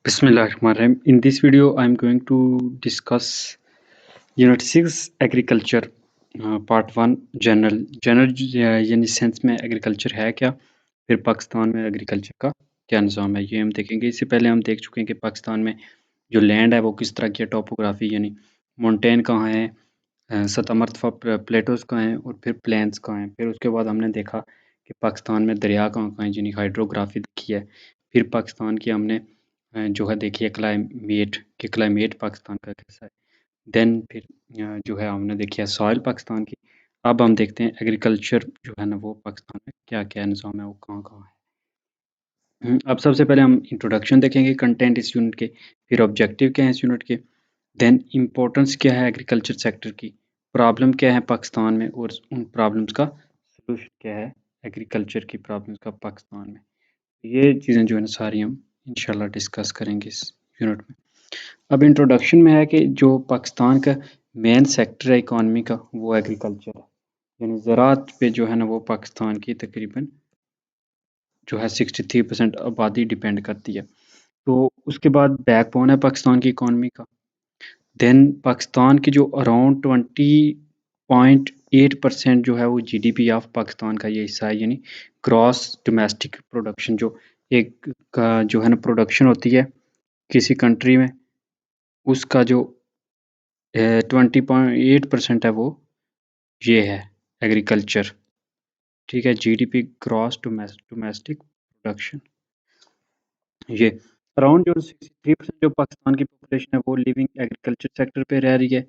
Bismillahirrahmanirrahim. In this video, I'm going to discuss Unit 6 Agriculture Part 1 general यानी sense में agriculture है क्या, फिर पाकिस्तान में एग्रीकल्चर का क्या निज़ाम है, ये हम देखेंगे। इससे पहले हम देख चुके हैं कि पाकिस्तान में जो लैंड है वो किस तरह की है, टोपोग्राफी यानी माउंटेन कहाँ है, सतह मरतफा प्लेटोज़ कहाँ हैं और फिर प्लेन्स कहाँ हैं। फिर उसके बाद हमने देखा कि पाकिस्तान में दरिया कहाँ कहाँ हैं, यानी हाइड्रोग्राफी देखी है। फिर पाकिस्तान की हमने जो है देखी है क्लाइमेट पाकिस्तान का कैसा है। देन फिर जो है हमने देखी है सॉइल पाकिस्तान की। अब हम देखते हैं एग्रीकल्चर जो है ना वो पाकिस्तान में क्या-क्या निज़ाम है, वो कहाँ-कहाँ है। अब सबसे पहले हम इंट्रोडक्शन देखेंगे कंटेंट इस यूनिट के, फिर ऑब्जेक्टिव क्या है इस यूनिट के, देन इम्पोर्टेंस क्या है एग्रीकल्चर सेक्टर की, प्रॉब्लम क्या है पाकिस्तान में और उन प्रॉब्लम्स का सॉल्यूशन क्या है एग्रीकल्चर की प्रॉब्लम्स का पाकिस्तान में। ये चीज़ें जो है ना सारी हम इंशाल्लाह डिस्कस करेंगे इस यूनिट में। अब इंट्रोडक्शन में है कि जो पाकिस्तान का मेन सेक्टर है इकॉनमी का वो एग्रीकल्चर है, यानी ज़राअत पे जो है ना वो पाकिस्तान की तकरीबन जो है 63% आबादी डिपेंड करती है। तो उसके बाद बैकबोन है पाकिस्तान की इकॉनमी का। देन पाकिस्तान की जो अराउंड 20.8% जो है वो जीडीपी ऑफ पाकिस्तान का ये हिस्सा है, यानी ग्रॉस डोमेस्टिक प्रोडक्शन जो एक का जो है ना प्रोडक्शन होती है किसी कंट्री में, उसका जो 20.8% है वो ये है एग्रीकल्चर। ठीक है, जीडीपी ग्रॉस डोमेस्टिक प्रोडक्शन ये अराउंड जो 63% जो पाकिस्तान की पॉपुलेशन है वो लिविंग एग्रीकल्चर सेक्टर पे रह रही है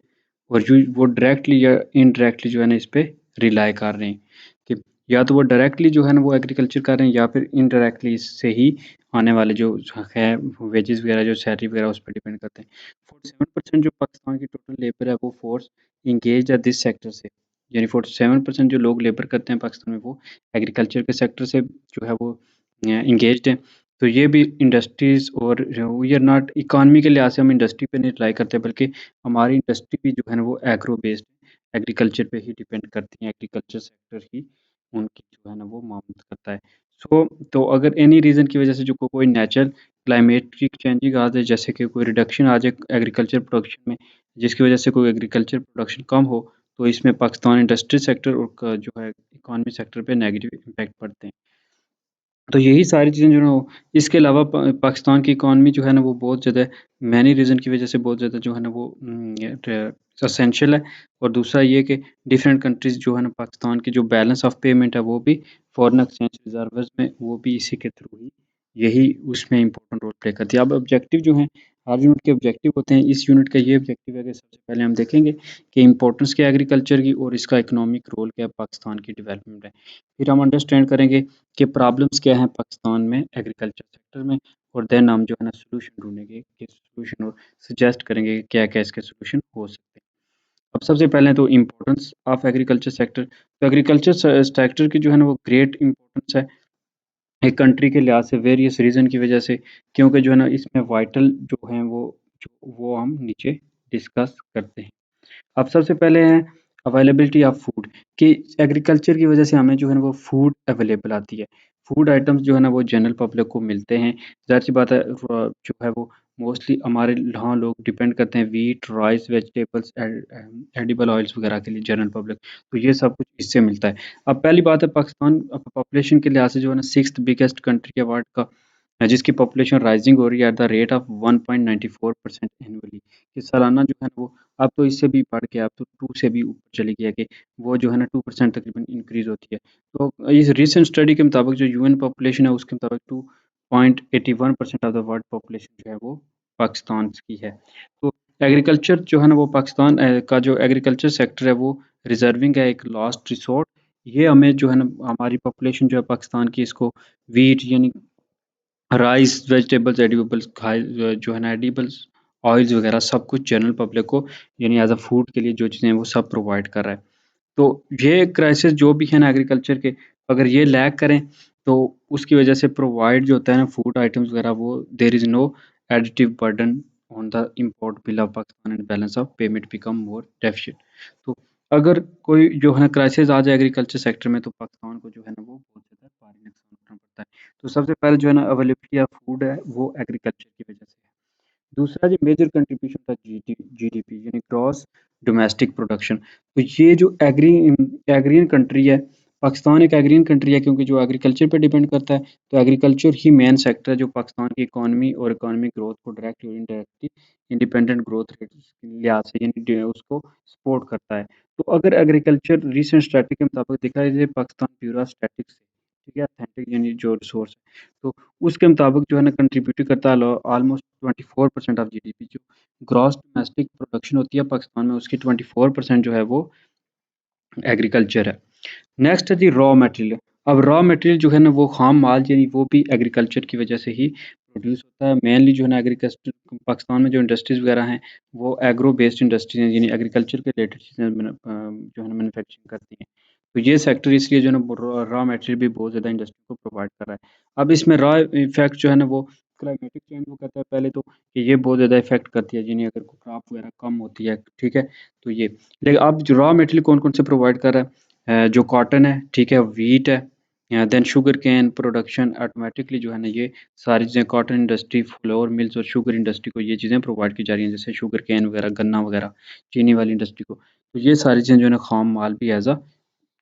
और वो डायरेक्टली या इनडायरेक्टली जो है ना इस पे रिलाई कर रहे हैं कि या तो वो डायरेक्टली जो है ना वो एग्रीकल्चर कर रहे हैं या फिर इनडायरेक्टली इससे ही आने वाले जो है वेजेस वगैरह जो सैलरी वगैरह उस पर डिपेंड करते हैं। 47% जो पाकिस्तान की टोटल लेबर है वो फोर्स इंगेज है दिस सेक्टर से, यानी 47% जो लोग लेबर करते हैं पाकिस्तान में वो एग्रीकल्चर के सेक्टर से जो है वो इंगेज्ड हैं। तो ये भी इंडस्ट्रीज़ और वी आर नॉट इकॉनमी के लिहाज से हम इंडस्ट्री पे नहीं रिलाई करते, बल्कि हमारी इंडस्ट्री भी जो है ना वो एग्रो बेस्ड एग्रीकल्चर पे ही डिपेंड करती हैं, एग्रीकल्चर सेक्टर ही उनकी जो है ना वो मामला करता है। तो अगर एनी रीज़न की वजह से जो कोई नेचुरल क्लाइमेटिक चेंजिंग आ जाए, जैसे कि कोई रिडक्शन आ जाए एग्रीकल्चर प्रोडक्शन में, जिसकी वजह से कोई एग्रीकल्चर प्रोडक्शन कम हो, तो इसमें पाकिस्तान इंडस्ट्री सेक्टर और जो है इकॉनमी सेक्टर पे नेगेटिव इम्पैक्ट पड़ते हैं। तो यही सारी चीज़ें जो है ना वो इसके अलावा पाकिस्तान की इकॉनमी जो है ना वो बहुत ज़्यादा मैनी रीज़न की वज़ह से बहुत ज़्यादा जो है ना वो एसेंशियल है। और दूसरा ये कि डिफरेंट कंट्रीज़ जो है ना पाकिस्तान की जो बैलेंस ऑफ पेमेंट है वो भी फॉरेन एक्सचेंज रिजर्व्स में वो भी इसी के थ्रू ही यही उसमें इम्पोर्टेंट रोल प्ले करती है। अब ऑब्जेक्टिव जो हैं, हर यूनिट के ऑब्जेक्टिव होते हैं। इस यूनिट का ये ऑब्जेक्टिव है कि सबसे पहले हम देखेंगे कि इम्पोर्टेंस क्या है एग्रीकल्चर की और इसका इकोनॉमिक रोल क्या है पाकिस्तान की डेवलपमेंट में। फिर हम अंडरस्टैंड करेंगे कि प्रॉब्लम्स क्या हैं पाकिस्तान में एग्रीकल्चर सेक्टर में, और देन हम जो है ना सॉल्यूशन ढूँढेंगे कि सॉल्यूशन और सजेस्ट करेंगे कि क्या-क्या इसके सॉल्यूशन हो सकते हैं। अब सबसे पहले तो इम्पोर्टेंस ऑफ एग्रीकल्चर सेक्टर। तो एग्रीकल्चर सेक्टर की जो है ना वो ग्रेट इम्पोर्टेंस है एक कंट्री के लिहाज से वेरियस रीज़न की वजह से, क्योंकि जो है ना इसमें वाइटल जो हैं वो हम नीचे डिस्कस करते हैं। अब सबसे पहले है अवेलेबिलिटी ऑफ फूड, कि एग्रीकल्चर की वजह से हमें जो है ना वो फूड अवेलेबल आती है। फूड आइटम्स जो है ना वो जनरल पब्लिक को मिलते हैं। ज़ाहिर-सी बात है जो है वो मोस्टली हमारे यहाँ लोग डिपेंड करते हैं wheat, rice, vegetables edible oils वगैरह के लिए जनरल पब्लिक। तो ये सब कुछ इससे मिलता है। अब पहली बात है पाकिस्तान पॉपुलेशन के लिहाज से जो है ना 6th बिगेस्ट कंट्री है वर्ल्ड का, जिसकी पॉपुलेशन राइजिंग हो रही है at the rate of 1.94% annually. कि सालाना जो है ना वो अब तो इससे भी बढ़ के अब तो 2 से भी ऊपर चली गई है कि वो जो है ना 2% तकरीबन इंक्रीज़ होती है। तो इस रीसेंट स्टडी के मुताबिक जो यूएन पॉपुलेशन है उसके मुताबिक 2.81% ऑफ द वर्ल्ड पॉपुलेशन जो है वो पाकिस्तान की है। तो एग्रीकल्चर जो है ना वो पाकिस्तान का जो एग्रीकल्चर सेक्टर है वो रिज़र्विंग है, एक लास्ट रिसोर्ट। ये हमें जो है ना हमारी पॉपुलेशन जो है पाकिस्तान की इसको व्हीट यानी राइस, वेजिटेबल्स, एडिबल्स खाए जो है ना एडिबल्स, ऑयल्स वगैरह सब कुछ जनरल पब्लिक को यानी एज़ अ फूड के लिए जो चीज़ें हैं वो सब प्रोवाइड कर रहा है। तो ये क्राइसिस जो भी है ना एग्रीकल्चर के, अगर ये लैग करें तो उसकी वजह से प्रोवाइड जो होता है ना फूड आइटम्स वगैरह वो there is no additive burden on the import bill of Pakistan and balance of payment become more deficient. तो अगर कोई जो है ना क्राइसिस आ जाए एग्रीकल्चर सेक्टर में तो पाकिस्तान को जो है ना वो बहुत ज़्यादा भारी नुकसान उठाना पड़ता है। तो सबसे पहले जो है ना अवेलेबिलिटी ऑफ फूड है वो एग्रीकल्चर की वजह से है। दूसरा जो मेजर कंट्रीब्यूशन था जीडीपी यानी ग्रॉस डोमेस्टिक प्रोडक्शन। तो ये जो एग्रीन कंट्री है, पाकिस्तान एक एग्रीन कंट्री है क्योंकि जो एग्रीकल्चर पे डिपेंड करता है। तो एग्रीकल्चर ही मेन सेक्टर है जो पाकिस्तान की इकोनॉमी और इकोनॉमिक ग्रोथ को डायरेक्टली और इनडायरेक्टली इंडिपेंडेंट ग्रोथ रेट के लिहाज से यानी उसको सपोर्ट करता है। तो अगर एग्रीकल्चर रिसेंट स्टैटिस्टिक्स के मुताबिक देखा जाए पाकिस्तान ब्यूरो स्टैटिस्टिक्स से, ठीक है, अथेंटिक यानी जो रिसोर्स है, तो उसके मुताबिक जो है ना कंट्रीब्यूट करता है ऑलमोस्ट 24% ऑफ जीडीपी। जो ग्रॉस डोमेस्टिक प्रोडक्शन होती है पाकिस्तान में उसकी 24% जो है वो एग्रीकल्चर है। नेक्स्ट है जी रॉ मटेरियल। अब रॉ मटेरियल जो है ना वो खाम माल यानी वो भी एग्रीकल्चर की वजह से ही प्रोड्यूस होता है। मेनली जो है ना एग्रीकल्चर पाकिस्तान में जो इंडस्ट्रीज वगैरह हैं वो एग्रो बेस्ड इंडस्ट्रीज हैं यानी एग्रीकल्चर के रिलेटेड चीज़ें जो है ना मैन्युफैक्चरिंग करती हैं। तो ये सेक्टर इसलिए जो है ना रॉ मटेरियल भी बहुत ज़्यादा इंडस्ट्री को प्रोवाइड कर रहा है। अब इसमें रॉ इफेक्ट जो है ना वो क्लाइमेटिक चेंज वो कहता है पहले तो कि ये बहुत ज़्यादा इफेक्ट करती है यानी अगर क्रॉप वगैरह कम होती है, ठीक है। तो ये लेकिन अब जो रॉ मटेरियल कौन कौन से प्रोवाइड कर रहा है, जो कॉटन है, ठीक है, व्हीट है, then sugar cane production automatically जो है ना ये सारी चीज़ें कॉटन इंडस्ट्री, फ्लोर मिल्स और शुगर इंडस्ट्री को ये चीज़ें प्रोवाइड की जा रही हैं जैसे शुगर केन वगैरह, गन्ना वगैरह, चीनी वाली इंडस्ट्री को। तो ये सारी चीज़ें जो है ना खाम माल भी एज अ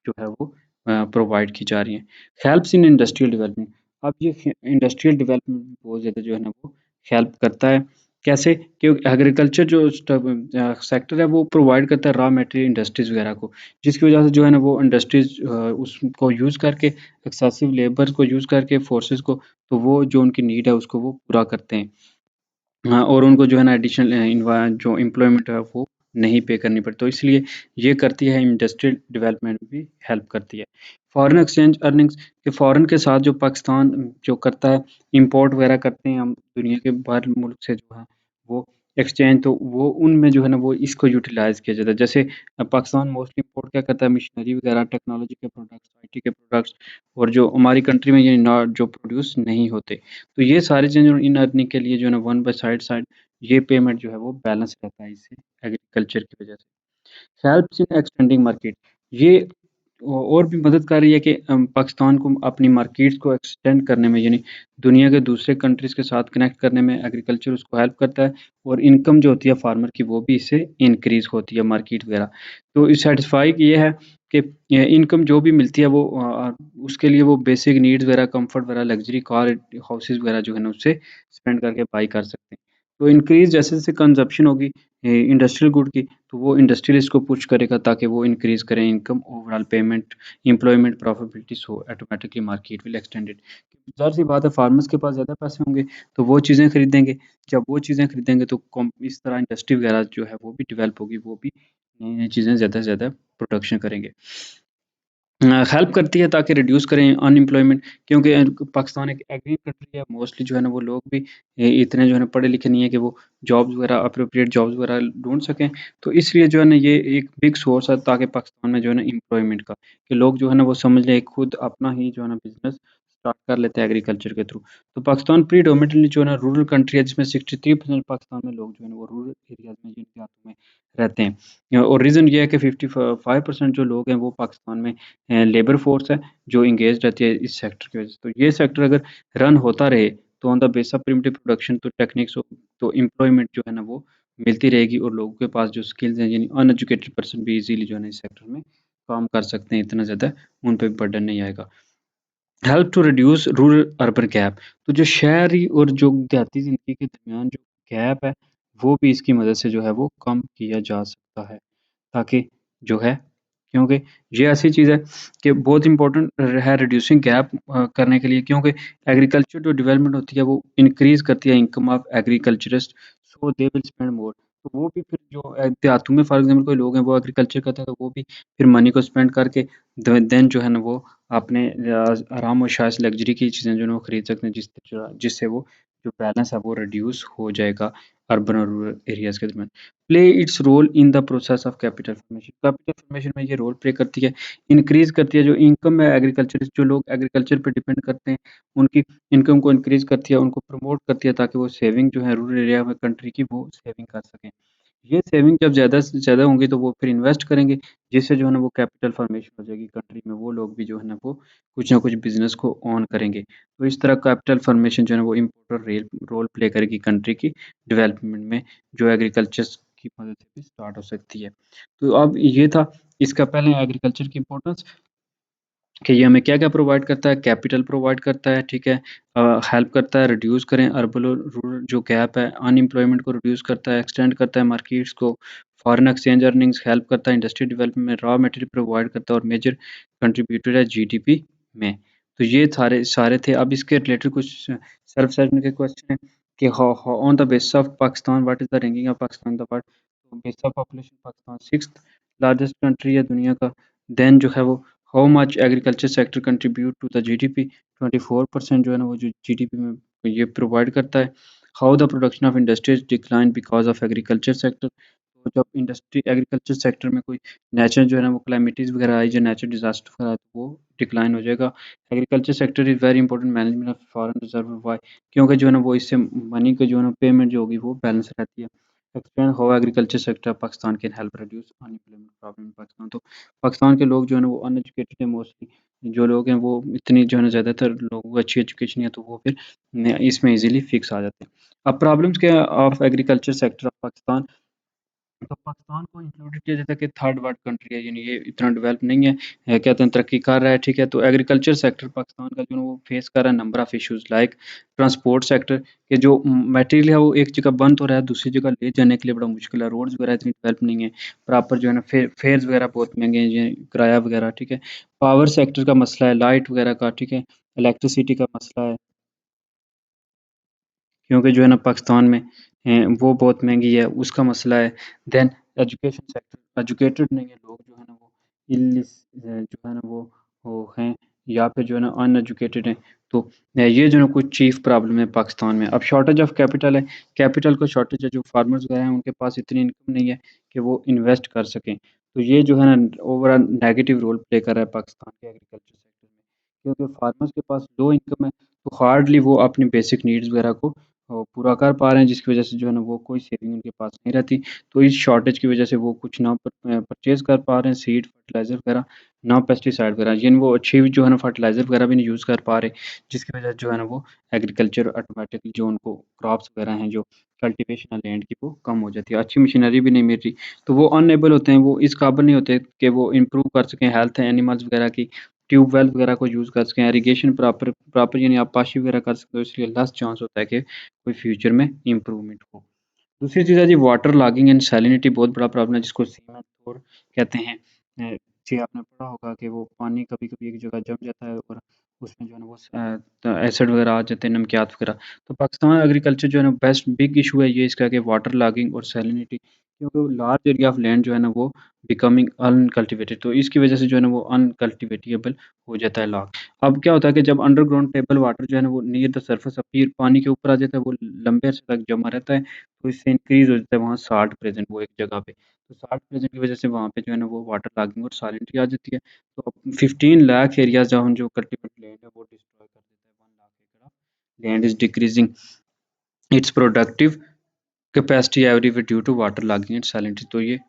जो है वो प्रोवाइड की जा रही हैं। Helps in industrial development. अब ये इंडस्ट्रियल डेवलपमेंट में बहुत ज़्यादा जो है ना वो हेल्प करता है। कैसे? क्योंकि एग्रीकल्चर जो सेक्टर है वो प्रोवाइड करता है रॉ मटेरियल इंडस्ट्रीज़ वगैरह को, जिसकी वजह से जो है ना वो इंडस्ट्रीज़ उसको यूज़ करके एक्सेसिव लेबर को यूज़ करके फोर्सेस को, तो वो जो उनकी नीड है उसको वो पूरा करते हैं। हाँ, और उनको जो है ना एडिशनल जो एम्प्लॉयमेंट है वो नहीं पे करनी पड़ती। तो इसलिए ये करती है इंडस्ट्रियल डेवलपमेंट भी हेल्प करती है। फॉरेन एक्सचेंज अर्निंग्स के फॉरेन के साथ जो पाकिस्तान जो करता है इंपोर्ट वगैरह करते हैं हम दुनिया के बाहर मुल्क से जो है वो एक्सचेंज, तो वो उनमें जो है ना वो इसको यूटिलाइज़ किया जाता है। जैसे पाकिस्तान मोस्टली इंपोर्ट क्या करता है मशीनरी वगैरह, टेक्नोलॉजी के प्रोडक्ट्स, आईटी के प्रोडक्ट्स और जो हमारी कंट्री में ये ना जो प्रोड्यूस नहीं होते। तो ये सारी चीज़ें इन अर्निंग के लिए जो है ना वन बाय साइड साइड ये पेमेंट जो है वो बैलेंस रहता है इससे एग्रीकल्चर की वजह से। Helps in extending market. ये और भी मदद कर रही है कि पाकिस्तान को अपनी मार्केट्स को एक्सटेंड करने में यानी दुनिया के दूसरे कंट्रीज़ के साथ कनेक्ट करने में एग्रीकल्चर उसको हेल्प करता है और इनकम जो होती है फार्मर की वो भी इससे इंक्रीज़ होती है मार्केट वगैरह। तो इस सैटिस्फाई ये है कि इनकम जो भी मिलती है वो उसके लिए वो बेसिक नीड्स वगैरह, कम्फर्ट वगैरह, लग्ज़री कार, हाउसेज़ वगैरह जो है ना उससे स्पेंड करके बाय कर सकते हैं। तो इंक्रीज़ जैसे-जैसे कंज़प्शन होगी इंडस्ट्रियल गुड की, तो वो इंडस्ट्रियलिस्ट को पुश करेगा ताकि वो इंक्रीज़ करें income, overall payment, employment, profitability, so automatically market will extended. ज़ाहिर-सी बात है फार्मर्स के पास ज़्यादा पैसे होंगे, तो वो चीज़ें खरीदेंगे। जब वो चीज़ें खरीदेंगे तो कॉम इस तरह इंडस्ट्री वगैरह जो है वो भी डेवलप होगी, वो भी नई-नई चीज़ें ज़्यादा से ज़्यादा प्रोडक्शन करेंगे। हेल्प करती है ताकि रिड्यूस करें अनएम्प्लॉयमेंट, क्योंकि पाकिस्तान एक एग्री कंट्री है, मोस्टली जो है ना वो लोग भी इतने जो है ना पढ़े लिखे नहीं है कि वो जॉब्स वगैरह अप्रोप्रिएट जॉब्स वगैरह ढूंढ सकें। तो इसलिए जो है ना ये एक बिग सोर्स है ताकि पाकिस्तान में जो है ना एम्प्लॉयमेंट का, कि लोग जो है ना वो समझ लें खुद अपना ही जो है ना बिजनेस स्टार्ट कर लेते हैं एग्रीकल्चर के थ्रू। तो पाकिस्तान प्रीडोमिनेटली जो है ना रूरल कंट्री है जिसमें 63% पाकिस्तान में लोग जो है ना वो रूरल एरियाज में जिन देहातों में रहते हैं। और रीज़न ये है कि 55% जो लोग हैं वो पाकिस्तान में लेबर फोर्स है जो एंगेज रहती है इस सेक्टर की वजह से। तो ये सेक्टर अगर रन होता रहे तो on the base of primitive production तो टेक्निक्स तो एम्प्लॉयमेंट जो है ना वो मिलती रहेगी और लोगों के पास जो स्किल्स हैं यानी अनएजुकेटेड पर्सन भी इजीली जो है ना इस सेक्टर में काम कर सकते हैं, इतना ज़्यादा उन पे बर्डन नहीं आएगा। Help to reduce rural urban gap. तो जो शहरी और जो देहाती ज़िंदगी के दरमियान जो गैप है वो भी इसकी मदद से जो है वो कम किया जा सकता है। ताकि जो है क्योंकि ये ऐसी चीज़ है कि बहुत इम्पोर्टेंट है रिड्यूसिंग गैप करने के लिए, क्योंकि एग्रीकल्चर जो डेवलपमेंट होती है वो इंक्रीज़ करती है income of agriculturist, so they will spend more. तो वो भी फिर जो देहातों में फॉर एग्ज़ाम्पल कोई लोग हैं वो एग्रीकल्चर करते हैं तो वो भी फिर मनी को स्पेंड करके देन जो है ना वो अपने आराम और शायद लग्ज़री की चीज़ें जो है ना वो खरीद सकते हैं जिससे वो जो बैलेंस है वो रिड्यूस हो जाएगा अर्बन और रूरल एरियाज़ के दरमियान। Play its role in the process of capital formation. Capital formation में ये रोल प्ले करती है, इंक्रीज़ करती है जो इनकम है एग्रीकल्चरिस्ट जो लोग एग्रीकल्चर पे डिपेंड करते हैं, उनकी इनकम को इंक्रीज़ करती है, उनको प्रमोट करती है ताकि वो सेविंग जो है रूरल एरिया में कंट्री की वो सेविंग कर सकें। ये सेविंग जब ज़्यादा से ज़्यादा होंगी तो वो फिर इन्वेस्ट करेंगे, जिससे जो है ना वो कैपिटल फॉर्मेशन हो जाएगी कंट्री में, वो लोग भी जो है ना वो कुछ ना कुछ बिज़नेस को ऑन करेंगे। तो इस तरह कैपिटल फॉर्मेशन जो है ना वो इम्पोर्टेंट रोल प्ले करेगी कंट्री की डेवलपमेंट में, जो एग्रीकल्चर की मदद से भी स्टार्ट हो सकती है। तो अब ये था इसका पहले एग्रीकल्चर की इम्पोर्टेंस कि ये हमें क्या-क्या प्रोवाइड करता है, कैपिटल प्रोवाइड करता है, ठीक है? हेल्प करता है रिड्यूस करें अर्बन और रूरल जो गैप है, अनएम्प्लॉयमेंट को रिड्यूस करता है, एक्सटेंड करता है मार्केट्स को, फॉरेन एक्सचेंज अर्निंग्स हेल्प करता है, इंडस्ट्री डेवलपमेंट में रॉ मटेरियल प्रोवाइड करता है और मेजर कंट्रीब्यूटर है जीडीपी में। तो ये सारे सारे थे। अब इसके रिलेटेड कुछ सेल्फ सर्व के क्वेश्चन हैं कि how how on the basis of Pakistan what is the ranking of Pakistan the world? तो basis of population Pakistan 6th largest country है दुनिया का। देन जो है वो how much agriculture sector contribute to the GDP 24% जो है ना वो जो जीडीपी में ये प्रोवाइड करता है। How the production of industries decline because of agriculture sector. तो जब इंडस्ट्री एग्रीकल्चर सेक्टर में कोई नेचुरल जो है ना वो क्लाइमेटीज वगैरह आई, जो नेचुरल डिजास्टर वगैरह आए, तो वो डिक्लाइन हो जाएगा। Agriculture sector is very important management of foreign reserve. Why? क्योंकि जो है ना वो इससे मनी का जो है ना पेमेंट जो होगी वो बैलेंस रहती है। Explain how agriculture sector Pakistan can help reduce unemployment problem in Pakistan. तो पाकिस्तान के लोग जो है ना वो अनएजुकेटेड है मोस्टली, जो लोग हैं वो इतनी जो है ना ज़्यादातर लोगों को अच्छी एजुकेशन है तो वो फिर इसमें इजीली फिक्स आ जाते हैं। अब प्रॉब्लम्स क्या है of agriculture sector of Pakistan? तो पाकिस्तान को इंक्लूडेड किया जाता है कि थर्ड वर्ल्ड कंट्री है, यानी ये इतना डेवलप नहीं है, कहते हैं तरक्की कर रहा है, ठीक है। तो एग्रीकल्चर सेक्टर पाकिस्तान का जो है वो फेस कर रहा है number of issues like transport sector के जो मटेरियल है वो एक जगह बंद हो रहा है, दूसरी जगह ले जाने के लिए बड़ा मुश्किल है, रोड्स वगैरह इतनी डेवलप नहीं है, प्रॉपर जो है ना फेयर्स वगैरह बहुत महंगे हैं, ये किराया वगैरह, ठीक है। पावर सेक्टर का मसला है, लाइट वगैरह का, ठीक है, इलेक्ट्रिसिटी का मसला है, क्योंकि जो है ना पाकिस्तान में वो बहुत महँगी है, उसका मसला है। देन एजुकेशन सेक्टर, एजुकेटेड नहीं है लोग जो है ना वो जो है ना वो हैं, या फिर जो है ना अनएजुकेटेड हैं। तो ये जो है ना कुछ चीफ़ प्रॉब्लम है पाकिस्तान में। अब शॉर्टेज ऑफ कैपिटल है, कैपिटल का शॉर्टेज है, जो फार्मर्स वगैरह हैं उनके पास इतनी इनकम नहीं है कि वो इन्वेस्ट कर सकें। तो ये जो है ना ओवरऑल नेगेटिव रोल प्ले कर रहा है पाकिस्तान के एग्रीकल्चर सेक्टर में। क्योंकि फार्मर्स के पास लो इनकम है, तो हार्डली वो अपनी बेसिक नीड्स वगैरह को पूरा कर पा रहे हैं, जिसकी वजह से जो है ना वो कोई सेविंग उनके पास नहीं रहती। तो इस शॉर्टेज की वजह से वो कुछ ना परचेज़ कर पा रहे हैं, सीड, फर्टिलाइज़र वगैरह, ना पेस्टिसाइड वगैरह, यानी वो अच्छी जो है ना फर्टिलाइज़र वगैरह भी नहीं यूज़ कर पा रहे, जिसकी वजह से जो है ना वो एग्रीकल्चर ऑटोमेटिकली जो उनको क्रॉप्स वगैरह हैं, जो कल्टीवेशन है लैंड की, वो कम हो जाती है। अच्छी मशीनरी भी नहीं मिल रही, तो वो अनएबल होते हैं, वो इस काबिल नहीं होते कि वो इम्प्रूव कर सकें हेल्थ एनिमल्स वगैरह की, ट्यूबवेल वगैरह को यूज़ कर सकें, इरिगेशन प्रॉपर प्रॉपर यानी आप पाशी वगैरह कर सकते हो, इसलिए लेस चांस होता है कि कोई फ्यूचर में इम्प्रूवमेंट हो। दूसरी चीज़ है जी वाटर लॉगिंग एंड सैलिनिटी, बहुत बड़ा प्रॉब्लम है, जिसको सीमेंट फ्लोर कहते हैं। जी आपने पढ़ा होगा कि वो पानी कभी-कभी एक जगह जम जाता है और उसमें जो है ना वो एसिड वगैरह आ जाते हैं, नमकियात वगैरह। तो पाकिस्तान एग्रीकल्चर जो है ना बेस्ट बिग इशू है ये इसका कि वाटर लॉगिंग और सैलिनिटी, क्योंकि लार्ज एरिया ऑफ लैंड जो है ना वो बिकमिंग अनकल्टिवेटेड, तो इसकी वजह से जो है ना वो अनकल्टिवेटेबल हो जाता है लॉग। अब क्या होता है कि जब अंडरग्राउंड टेबल वाटर जो है ना वो नियर द सरफेस अपीयर पानी के ऊपर आ जाता है, वो लंबे अरसे तक जमा रहता है, तो इससे इंक्रीज़ हो जाता है वहाँ साल्ट प्रेज़ेंट वो एक जगह पे। तो साल्ट प्रेज़ेंट की वज़ह से वहाँ पे जो है ना वो वाटर लॉगिंग और सैलिनिटी आ जाती है। तो अब 15 लाख एरियाज़ जहाँ जो कल्टीवेटेड लैंड है वो डिस्ट्रॉय कर देता है, 1 lakh acre of land is decreasing its productive capacity every way due to water logging and salinity. तो ये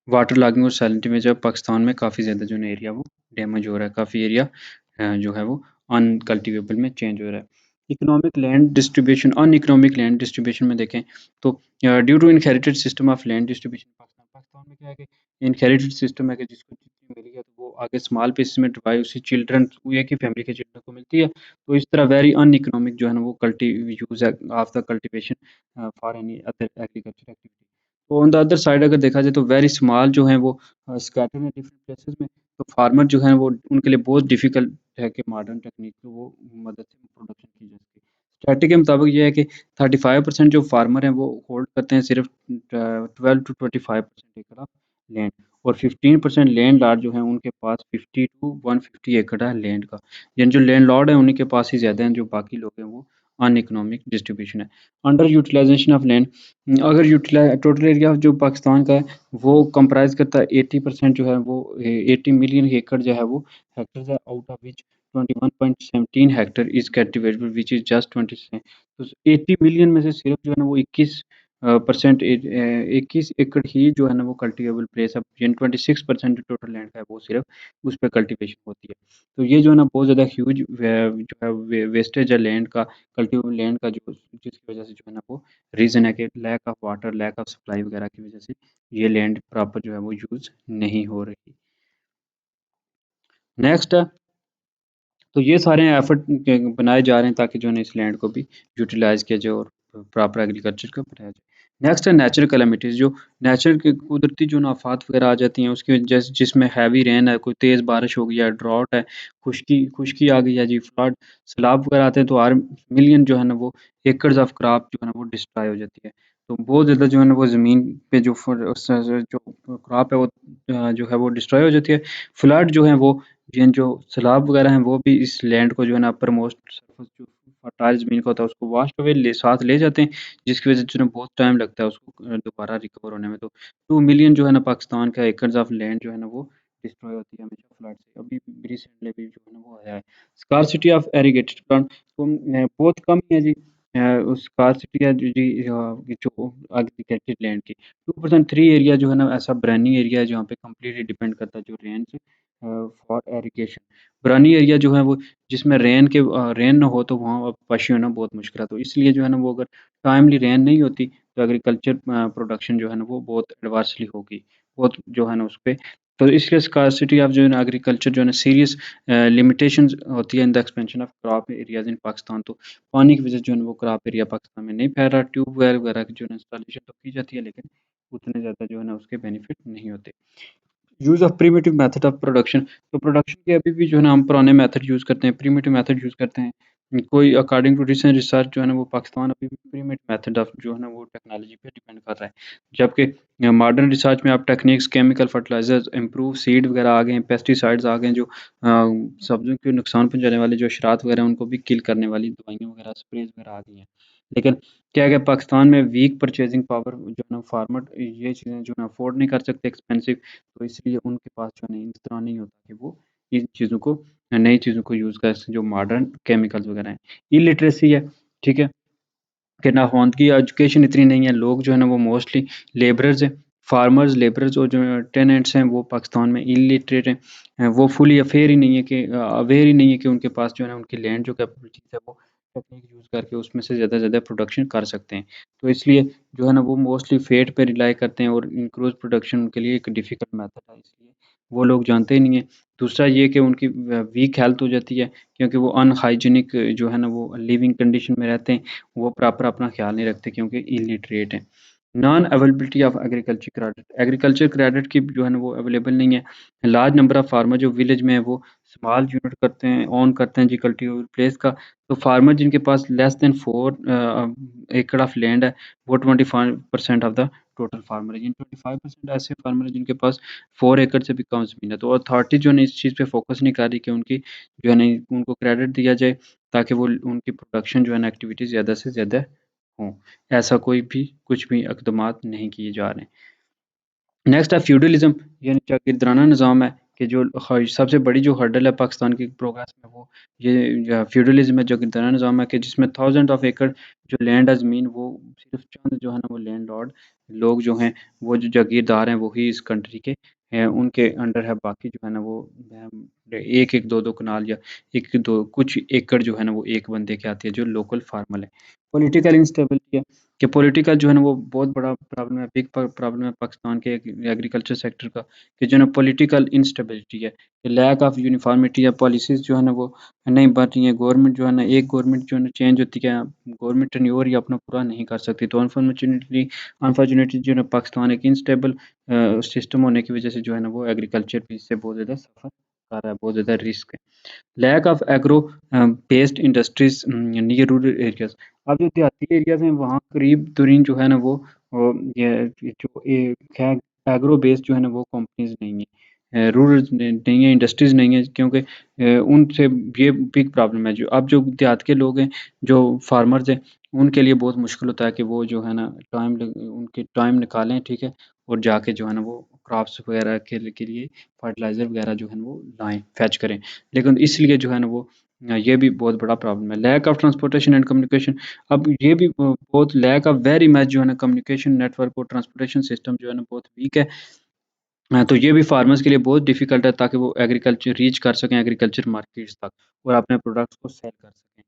वाटर लॉगिंग और सैलिनिटी में जब पाकिस्तान में काफ़ी ज़्यादा जो है ना एरिया वो डैमेज हो रहा है, काफ़ी एरिया जो है वो अनकल्टिवेबल में चेंज हो रहा है। Economic land distribution, uneconomic land distribution में देखें तो due to inherited system of land distribution Pakistan में क्या है कि इनहेरिटेड सिस्टम है कि जिसको जितनी मिली है तो वो आगे स्मॉल पीसेस में डिवाइड उसी चिल्ड्रन एक ही फैमिली के चिल्ड्रन को मिलती है। तो इस तरह वेरी अनइकोनॉमिक जो है ना वो कल्टी यूज़ है of the cultivation for any other agriculture activity. तो ऑन द अदर साइड अगर देखा जाए तो वेरी स्मॉल जो हैं वो स्कैटर्ड हैं डिफरेंट प्लेसेस में, तो फार्मर जो हैं वो उनके लिए बहुत डिफ़िकल्ट है कि मॉडर्न टेक्निक की वो मदद से प्रोडक्शन की जा सके। स्टैटिस्टिक के मुताबिक ये है कि 35% जो फार्मर हैं वो होल्ड करते हैं सिर्फ 12 टू 25% एकड़ ऑफ लैंड, और 15% लैंड लॉर्ड जो हैं उनके पास 50 टू 150 एकड़ है लैंड का। यानी जो लैंड लॉर्ड है उन्हीं के पास ही ज़्यादा हैं, जो बाकी लोग हैं वो अनइकोनॉमिक डिस्ट्रीब्यूशन है। अंडर यूटिलाइजेशन ऑफ लैंड, अगर टोटल एरिया जो पाकिस्तान का है वो कंप्राइज करता है 80% जो है वो 80 मिलियन एकड़ जो है वो हेक्टर है, out of which 21.17 hectare is cultivable which is just 20। तो 80 मिलियन में से सिर्फ जो है ना वो 21 परसेंट 21 एकड़ ही जो है ना वो कल्टीवेबल प्लेस है, यानी 26% जो टोटल लैंड का है वो सिर्फ उस पे कल्टीवेशन होती है। तो ये जो है ना बहुत ज़्यादा ह्यूज जो है वेस्टेज है लैंड का, कल्टीवेबल लैंड का, जो जिसकी वजह से जो है ना वो रीज़न है कि lack of water, lack of supply वगैरह की वजह से ये लैंड प्रॉपर जो है वो यूज़ नहीं हो रही। नेक्स्ट है, तो ये सारे एफर्ट बनाए जा रहे हैं ताकि जो है ना इस लैंड को भी यूटिलाइज किया जाए और प्रॉपर एग्रीकल्चर को बनाया जाए। नेक्स्ट है नेचुरल कैलेमिटीज़, जो नेचुरल के कुदरती जो ना आफात वगैरह आ जाती हैं उसकी वजह से, जिसमें हैवी रेन है, कोई तेज़ बारिश हो गई है, ड्रॉट है, खुश्की खुश्की आ गई है जी, फ्लड, सैलाब वगैरह आते हैं, तो हर मिलियन जो है ना वो एकड़्स ऑफ क्रॉप जो है ना वो डिस्ट्रॉय हो जाती है। तो बहुत ज़्यादा जो है ना वो ज़मीन पे जो जो क्रॉप है वो जो है वो डिस्ट्रॉय हो जाती है। फ्लड जो है वो जिन जो सैलाब वगैरह हैं वो भी इस लैंड को जो है ना अपर मोस्ट सरफेस जो फर्टाइल ज़मीन का होता है उसको वास्ट अवे ले साथ ले जाते हैं, जिसकी वज़ह से जो है बहुत टाइम लगता है उसको दोबारा रिकवर होने में। तो 2 मिलियन जो है ना पाकिस्तान का एकड़्स ऑफ लैंड जो है ना वो डिस्ट्रॉय होती है हमेशा फ्लड से। अभी रिसेंटली भी जो है ना वो आया है। स्कार्सिटी ऑफ इरिगेटेड प्लांट, तो बहुत कम ही है जी, उस स्कार्सिटी है जी जो एग्रीकल्चर लैंड की। 2% 3 एरिया जो है ना ऐसा ब्रानी एरिया है जहाँ पे कंप्लीटली डिपेंड करता है जो रेन से फॉर इरिगेशन। ब्रानी एरिया जो है वो जिसमें रेन ना हो तो वहाँ पशु होना बहुत मुश्किल है। तो इसलिए जो है ना वो अगर टाइमली रेन नहीं होती तो एग्रीकल्चर प्रोडक्शन जो है ना वो बहुत एडवर्सली होगी, बहुत जो है ना उस पे। तो इसलिए स्कार्सिटी ऑफ जो है ना एग्रीकल्चर जो है ना सीरियस लिमिटेशंस होती है in the expansion of crop areas in Pakistan. तो पानी की वजह से जो है ना वो क्रॉप एरिया पाकिस्तान में नहीं फैल रहा। ट्यूबवेल वगैरह की जो है ना इंस्टॉलेशन तो की जाती है लेकिन उतने ज़्यादा जो है ना उसके बेनिफिट नहीं होते। Use of primitive method of production, तो प्रोडक्शन के अभी भी जो है ना हम पुराने मेथड यूज़ करते हैं, प्रिमिटिव मेथड यूज़ करते हैं। कोई अकॉर्डिंग टू रिसेंट रिसर्च जो है ना वो पाकिस्तान अभी भी प्रिमिटिव मेथड ऑफ जो है ना वो टेक्नोलॉजी पे डिपेंड कर रहा है। जबकि मॉडर्न रिसर्च में अब techniques, chemical fertilizers, improve seed वगैरह आ गए हैं, पेस्टिसाइड्स आ गए हैं, जो सब्जियों को नुकसान पहुंचाने वाले जो अशरात वगैरह हैं उनको भी किल करने वाली दवाइयाँ वगैरह, स्प्रेज वगैरह आ गई हैं। लेकिन क्या है कि पाकिस्तान में वीक परचेजिंग पावर जो है ना फार्मर ये चीज़ें जो है ना अफोर्ड नहीं कर सकते, एक्सपेंसिव। तो इसलिए उनके पास जो है ना इतना नहीं होता कि वो इन चीज़ों को, नई चीज़ों को यूज़ कर सकें जो मॉडर्न केमिकल्स वगैरह हैं। इलिटरेसी है, ठीक है, कि नाखवानदगी, एजुकेशन इतनी नहीं है, लोग जो है ना वो मोस्टली लेबरर्स हैं, फार्मर्स, लेबरर्स और जो टेनेंट्स हैं वो पाकिस्तान में इलिटरेट हैं। वो फुली अफेयर ही नहीं है कि अवेयर ही नहीं है कि उनके पास जो है ना उनकी लैंड जो कैपेबिलिटीज़ है वो टेक्निक यूज़ करके उसमें से ज़्यादा से ज़्यादा प्रोडक्शन कर सकते हैं। तो इसलिए जो है ना वो मोस्टली फेट पे रिलाई करते हैं और इंक्रीज़ प्रोडक्शन उनके लिए एक डिफ़िकल्ट मेथड है, इसलिए वो लोग जानते ही नहीं हैं। दूसरा ये कि उनकी वीक हेल्थ हो जाती है क्योंकि वो अनहाइजीनिक जो है ना वो लिविंग कंडीशन में रहते हैं, वो प्रॉपर अपना ख़्याल नहीं रखते क्योंकि इलिटरेट हैं। Non availability of agriculture credit की जो है ना वो अवेलेबल नहीं है। लार्ज नंबर ऑफ फार्मर जो विलेज में है वो स्मॉल यूनिट करते हैं, ओन करते हैं जी कल्टीवेबल प्लेस का। तो फार्मर जिनके पास लेस देन 4 एकड़ ऑफ लैंड है वो 25% ऑफ द टोटल फार्मर है। 25% ऐसे फार्मर हैं जिनके पास 4 एकड़ से भी कम ज़मीन है। तो अथॉरिटी जो है ना इस चीज़ पे फोकस नहीं कर रही कि उनकी जो है ना उनको क्रेडिट दिया जाए ताकि वो उनकी प्रोडक्शन जो है ना एक्टिविटी ज़्यादा से ज़्यादा हों। ऐसा कोई भी कुछ भी इक़दामात नहीं किए जा रहे हैं। नेक्स्ट है फ्यूडलिज़्म, यानी जागीरदाराना निज़ाम है कि जो सबसे बड़ी जो हर्डल है पाकिस्तान की प्रोग्रेस में वो ये फ्यूडलिज़्म है, जागीरदाराना निज़ाम है कि जिसमें थाउज़ेंड ऑफ एकड़ जो लैंड है, ज़मीन, वो सिर्फ़ चंद जो है ना वो लैंडलॉर्ड लोग जो हैं, वो जो जागीरदार हैं वही इस कंट्री के हैं, उनके अंडर है। बाकी जो है ना वो 1-1 2-2 कनाल या 1-2 कुछ एकड़ जो है ना वो एक बंदे के आती है जो लोकल फार्मर है। पॉलिटिकल इंस्टेबिलिटी है कि पॉलिटिकल जो है ना वो बहुत बड़ा प्रॉब्लम है, बिग प्रॉब्लम है पाकिस्तान के एग्रीकल्चर सेक्टर का, कि जो है ना पॉलिटिकल इंस्टेबिलिटी है, लैक ऑफ यूनिफॉर्मिटी है, पॉलिसीज़ जो है ना वो नहीं बन रही हैं। गवर्नमेंट जो है ना, एक गवर्नमेंट जो है ना चेंज होती है, गवर्नमेंट टेन्योर ही अपना पूरा नहीं कर सकती। तो अनफॉर्चुनेटली जो है ना पाकिस्तान एक इनस्टेबल सिस्टम होने की वजह से जो है ना वो एग्रीकल्चर भी इससे बहुत ज़्यादा सफ़र कर रहा है, बहुत ज़्यादा रिस्क है। Lack of agro based industries near rural areas, अब जो देहाती एरियाज हैं वहाँ करीब तरीन जो है ना वो ये जो एग्रो बेस्ड जो है ना वो कंपनीज नहीं है, रूरल नहीं है, इंडस्ट्रीज नहीं है, क्योंकि उनसे ये बिग प्रॉब्लम है। जो अब जो देहात के लोग हैं, जो फार्मर्स हैं, उनके लिए बहुत मुश्किल होता है कि वो जो है ना उनके टाइम निकालें, ठीक है, और जाके जो है ना वो क्रॉप्स वगैरह के लिए फर्टिलाइज़र वगैरह जो है ना वो लाएँ, फेच करें। लेकिन इसलिए जो है ना वो ये भी बहुत बड़ा प्रॉब्लम है। Lack of transportation and communication, अब ये भी बहुत लैक ऑफ वेरी मच जो है ना कम्युनिकेशन नेटवर्क और ट्रांसपोर्टेशन सिस्टम जो है ना बहुत वीक है। तो ये भी फार्मर्स के लिए बहुत डिफ़िकल्ट है ताकि वो एग्रीकल्चर रीच कर सकें एग्रीकल्चर मार्केट्स तक और अपने प्रोडक्ट्स को सेल कर सकें।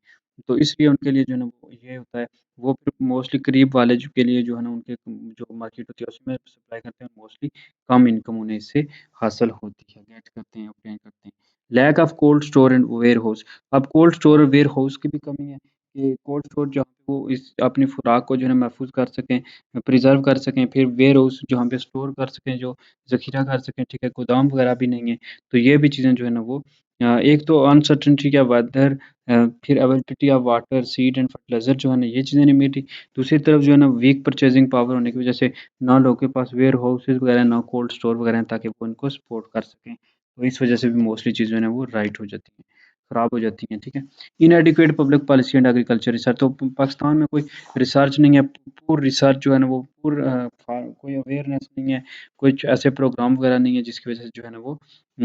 तो इसलिए उनके लिए जो है ना वो ये होता है, वो फिर मोस्टली करीब वाले जो के लिए जो है ना उनके जो मार्केट होती है उसमें सप्लाई करते हैं, मोस्टली कम इनकम उन्हें इससे हासिल होती है, गेट करते हैं, ऑब्टेन करते हैं। Lack of cold store and warehouse, अब कोल्ड स्टोर और वेयरहाउस की भी कमी है कि कोल्ड स्टोर जहाँ पे वो इस अपनी खुराक को जो है महफूज़ कर सकें, प्रिज़र्व कर सकें, फिर वेयरहाउस जहाँ पे स्टोर कर सकें, जो ज़ख़ीरा कर सकें, ठीक है, गोदाम वगैरह भी नहीं है। तो ये भी चीज़ें जो है ना वो एक तो अनसर्टेनिटी या वेदर, फिर availability of water, seed and fertiliser जो है ना ये चीज़ें नहीं मिल रही। दूसरी तरफ जो है ना वीक परचेज़िंग पावर होने की वज़ह से ना लोगों के पास वेयर हाउसेज़ वगैरह, ना कोल्ड स्टोर वगैरह हैं ताकि वो इनको सपोर्ट कर सकें। तो इस वज़ह से भी मोस्टली चीज़ें जो है ना वो राइट हो जाती हैं, ख़राब हो जाती हैं, ठीक है। इनएडिक्वेट public policy and agriculture research, तो पाकिस्तान में कोई रिसर्च नहीं है, पूर रिसर्च जो है ना वो कोई अवेयरनेस नहीं है, कुछ ऐसे प्रोग्राम वगैरह नहीं है जिसकी वज़ह से जो है ना वो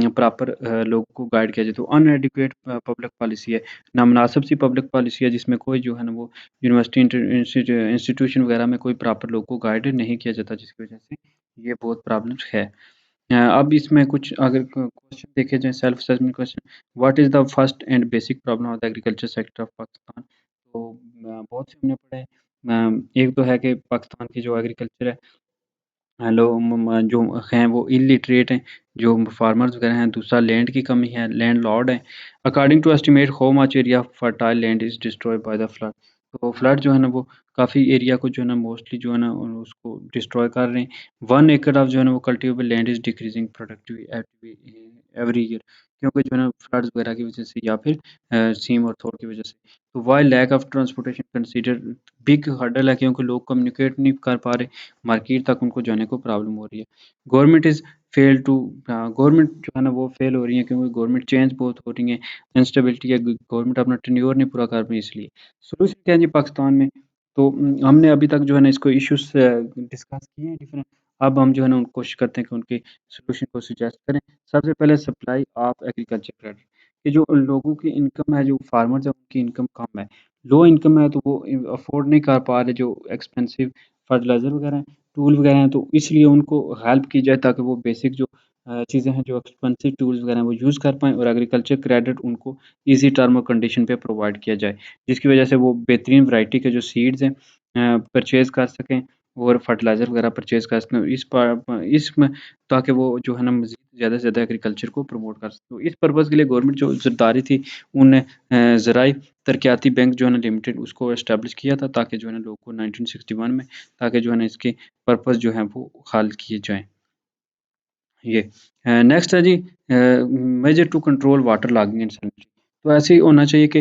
प्रॉपर लोगों को गाइड किया जाए। तो अनएडिक्वेट पब्लिक पॉलिसी है, नामुनासिब सी पब्लिक पॉलिसी है जिसमें कोई जो है ना वो यूनिवर्सिटी इंस्टीट्यूशन वगैरह में कोई प्रॉपर लोगों को गाइड नहीं किया जाता जिसकी वज़ह से ये बहुत प्रॉब्लम्स है। अब इसमें कुछ अगर क्वेश्चन देखे जाएँ, self assessment question, what is the first and basic problem of the agriculture sector of Pakistan? तो बहुत से हमने पढ़े हैं। एक तो है कि पाकिस्तान की जो एग्रीकल्चर है, लोग जो हैं वो इलिटरेट हैं, जो फार्मर्स वगैरह हैं। दूसरा लैंड की कमी है, लैंडलॉर्ड हैं। According to estimate how much area of fertile land is destroyed by the flood, तो फ्लड जो है ना वो काफ़ी एरिया को जो है ना मोस्टली जो है ना उसको डिस्ट्रॉय कर रहे हैं। 1 एकड़ ऑफ जो है ना वो cultivable land is decreasing productivity every year, क्योंकि जो है ना फ्लड्स वगैरह की वज़ह से या फिर सीम और थॉर की वज़ह से। तो while lack of transportation consider big hurdle है, क्योंकि लोग कम्युनिकेट नहीं कर पा रहे, मार्केट तक उनको जाने को प्रॉब्लम हो रही है। Government is fail to government जो है ना वो फेल हो रही है, क्योंकि गवर्नमेंट चेंज बहुत हो रही है, इंस्टेबिलिटी है, गवर्नमेंट अपना टेन्योर नहीं पूरा कर रही इसलिए। सॉल्यूशन क्या है जी पाकिस्तान में? तो हमने अभी तक जो है ना इसको इश्यूज़ डिस्कस किए हैं डिफरेंट। अब हम जो है ना कोशिश करते हैं कि उनके सॉल्यूशन को सजेस्ट करें। सबसे पहले सप्लाई ऑफ एग्रीकल्चर क्रेडिट, ये जो लोगों की इनकम है, जो फार्मर्स हैं उनकी इनकम कम है, लो इनकम है, तो वो अफोर्ड नहीं कर पा रहे जो एक्सपेंसिव फर्टिलाइज़र वगैरह हैं, टूल वगैरह हैं, तो इसलिए उनको हेल्प की जाए ताकि वो बेसिक जो चीज़ें हैं, जो एक्सपेंसिव टूल्स वगैरह हैं, वो यूज़ कर पाएँ और एग्रीकल्चर क्रेडिट उनको ईज़ी टर्म और कंडीशन पे प्रोवाइड किया जाए। जिसकी वजह से वो बेहतरीन वैरायटी के जो सीड्स हैं परचेज़ कर सकें और फर्टिलाइज़र वगैरह परचेज़ कर सकें। इसमें ताकि वो जो है ना मज़ीद ज़्यादा से ज़्यादा एग्रीकल्चर को प्रमोट कर सकें। तो इस पर्पज़ के लिए गवर्नमेंट जो ज़रदारी थी, उन्हें ज़राई तरक्याती बैंक जो है ना लिमिटेड उसको एस्टेब्लिश किया था, ताकि जो है ना लोगों को 1961 में, ताकि जो है ना इसके पर्पज़ जो हैं वो हल किए जाएँ। ये नेक्स्ट है जी measure to control water logging and salinity. तो ऐसे ही होना चाहिए कि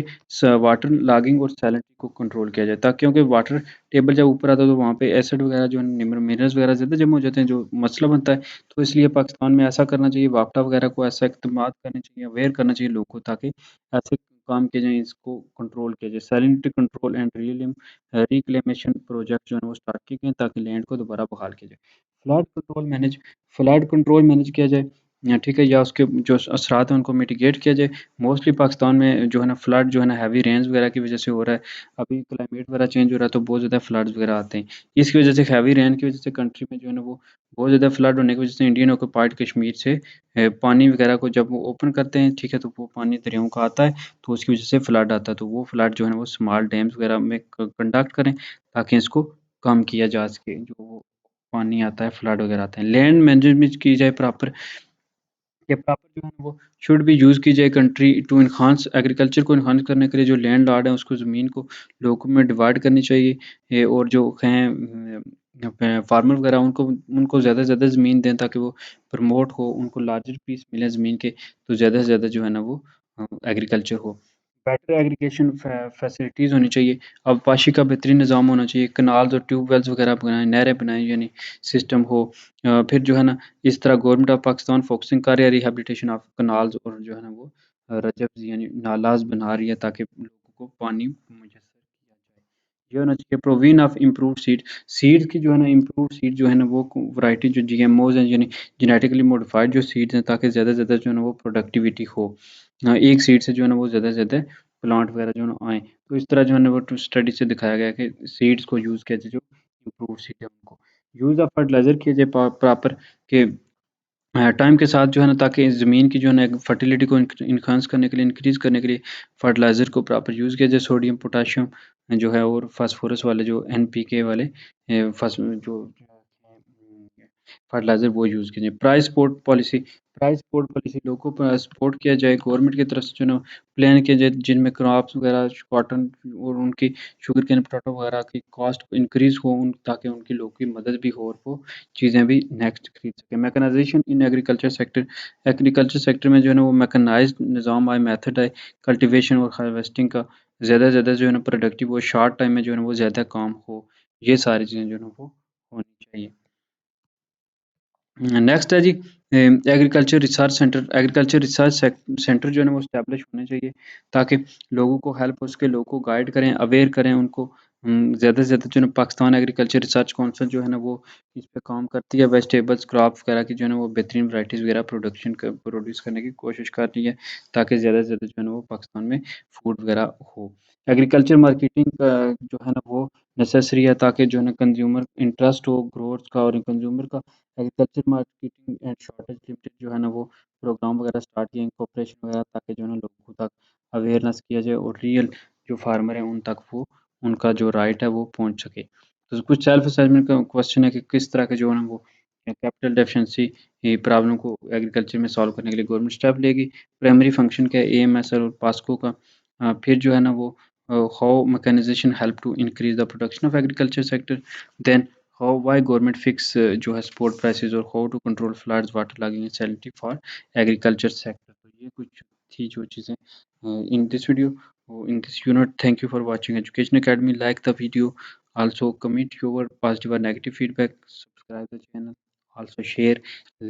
वाटर लॉगिंग और सैलिनिटी को कंट्रोल किया जाए, ताकि क्योंकि वाटर टेबल जब ऊपर आता है तो वहाँ पे एसिड वगैरह जो है मिनरल्स वगैरह ज़्यादा जमा हो जाते हैं, जो मसला बनता है। तो इसलिए पाकिस्तान में ऐसा करना चाहिए, वापटा वगैरह को ऐसा इस्तेमाल करना चाहिए, अवेयर करना चाहिए लोगों को, ताकि ऐसे काम किए जाएँ, इसको कंट्रोल किया जाए। Salinity control and reclamation project जो है वो स्टार्ट किए गए हैं, ताकि लैंड को दोबारा बहाल किया जाए। फ्लड कंट्रोल मैनेज किया जाए, या ठीक है, या उसके जो असरात हैं उनको मिटिगेट किया जाए। मोस्टली पाकिस्तान में जो है ना फ्लड जो है ना हैवी रेन्स वगैरह की वजह से हो रहा है। अभी क्लाइमेट वगैरह चेंज हो रहा है तो बहुत ज़्यादा फ्लड्स वगैरह आते हैं। इसकी वजह से हैवी रेन की वजह से कंट्री में जो है ना वो बहुत ज़्यादा फ्लड होने की वजह से इंडियन ऑक्यूपाइड कश्मीर से पानी वगैरह को जब वो ओपन करते हैं, ठीक है, तो वो पानी दरियाओं का आता है, तो उसकी वजह से फ्लड आता है। तो वो फ्लड जो है ना वो स्मॉल डैम्स वगैरह में कंडक्ट करें, ताकि इसको कम किया जा सके, जो वो पानी आता है, फ्लड वगैरह आते हैं। लैंड मैनेजमेंट की जाए प्रॉपर, ये प्रॉपर जो है ना वो शुड बी यूज़ की जाए कंट्री टू एनहांस एग्रीकल्चर को एनहांस करने के लिए जो लैंड लॉर्ड है उसको ज़मीन को लोगों में डिवाइड करनी चाहिए। और जो हैं फार्मर वगैरह उनको उनको ज़्यादा से ज़्यादा ज़मीन दें, ताकि वो प्रमोट हो, उनको लार्जर पीस मिले ज़मीन के, तो ज़्यादा से ज़्यादा जो है ना वो एग्रीकल्चर हो। बेटर एग्रीगेशन फैसिलिटीज़ होनी चाहिए। आबपाशी का बेहतरीन निज़ाम होना चाहिए, कैनाल्स और ट्यूबवेल्स वगैरह बनाएँ, नहरें बनाएँ, यानी सिस्टम हो। फिर जो है ना इस तरह गवर्नमेंट ऑफ पाकिस्तान फोकसिंग कर रही है रिहैबिलिटेशन ऑफ कैनाल्स, और जो है ना वो रजब्स यानी नालाज़ बना रही है, ताकि लोगों को पानी मुयस्सर किया जाए। ये होना चाहिए provision of improved seed. Seeds की जो है ना इम्प्रूव्ड सीड जो है ना वो वैरायटी जो जीएमओज हैं यानी जेनेटिकली मॉडिफाइड जो सीड्स हैं ताकि ज़्यादा से ज़्यादा जो है ना वो प्रोडक्टिविटी हो। एक सीड से जो है ना वो ज़्यादा से ज़्यादा प्लांट वगैरह जो है ना आएँ। तो इस तरह जो है ना वो स्टडी से दिखाया गया है कि सीड्स को यूज़ किया जाए जो इम्प्रूव्ड सीड है उनको। यूज़ ऑफ फर्टिलाइज़र किया जाए प्रॉपर के टाइम के साथ जो है ना ताकि ज़मीन की जो है ना फर्टिलिटी को इन्हांस करने के लिए इंक्रीज़ करने के लिए फर्टिलाइज़र को प्रॉपर यूज़ किया जाए सोडियम, पोटेशियम जो है और फास्फोरस वाले जो एनपीके वाले फस जो फर्टिलाइज़र वो यूज़ कीजिए। प्राइस सपोर्ट पॉलिसी लोगों को सपोर्ट किया जाए गवर्नमेंट की तरफ से जो है ना प्लान किया जाए जिनमें क्रॉप्स वगैरह कॉटन और उनकी शुगर केन पोटैटो वगैरह की कॉस्ट इंक्रीज़ हो उन ताकि उनकी लोगों की मदद भी हो और वो चीज़ें भी नेक्स्ट खरीद सकें। मैकेनाइज़ेशन इन एग्रीकल्चर सेक्टर में जो है ना वो मैकेनाइज़्ड निज़ाम आए, मेथड आए, कल्टीवेशन और हार्वेस्टिंग का ज़्यादा से ज़्यादा जो है ना प्रोडक्टिव हो, शॉर्ट टाइम में जो है ना वो ज़्यादा काम हो। ये सारी चीज़ें जो है ना वो होनी चाहिए। नेक्स्ट है जी एग्रीकल्चर रिसर्च सेंटर जो है ना वो इस्टेब्लिश होने चाहिए ताकि लोगों को हेल्प हो सके, लोगों को गाइड करें, अवेयर करें उनको। ज़्यादा से ज़्यादा जो है ना पाकिस्तान एग्रीकल्चर रिसर्च काउंसिल जो है ना वो इस पे काम करती है, वेजिटेबल्स, क्रॉप वगैरह की जो है ना वो बेहतरीन वैराइटीज़ वगैरह प्रोड्यूस करने की कोशिश कर रही है ताकि ज़्यादा से ज़्यादा जो है ना वो पाकिस्तान में फूड वगैरह हो। एग्रीकल्चर मार्केटिंग जो है ना वो नेसेसरी है ताकि जो है ना कंज्यूमर इंटरेस्ट हो ग्रोअर्स का और कंज्यूमर का। Agriculture marketing and shortage limited जो है ना वो प्रोग्राम वगैरह स्टार्ट किए हैं कोऑपरेशन वगैरह ताकि जो है ना लोगों तक अवेयरनेस किया जाए और रियल जो फार्मर हैं उन तक वो उनका जो राइट है वो पहुंच सके। तो कुछ सेल्फ असेसमेंट का क्वेश्चन है कि किस तरह के जो है ना वो कैपिटल डेफिशिएंसी प्रॉब्लम को एग्रीकल्चर में सॉल्व करने के लिए गवर्नमेंट स्टेप लेगी। प्राइमरी फंक्शन क्या है एएमएस और पास्को का। फिर जो है ना वो how mechanization help to increase the production of agriculture sector. Then how why government fix जो है सपोर्ट प्राइसेस और how to control floods water logging and sanitary for agriculture sector. तो ये कुछ थी जो चीज़ें in this video in this unit. Thank you for watching Education Academy. Like the video, also comment your positive or negative feedback, subscribe the channel, also share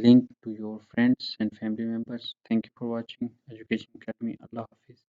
link to your friends and family members. Thank you for watching Education Academy. Allah Hafiz.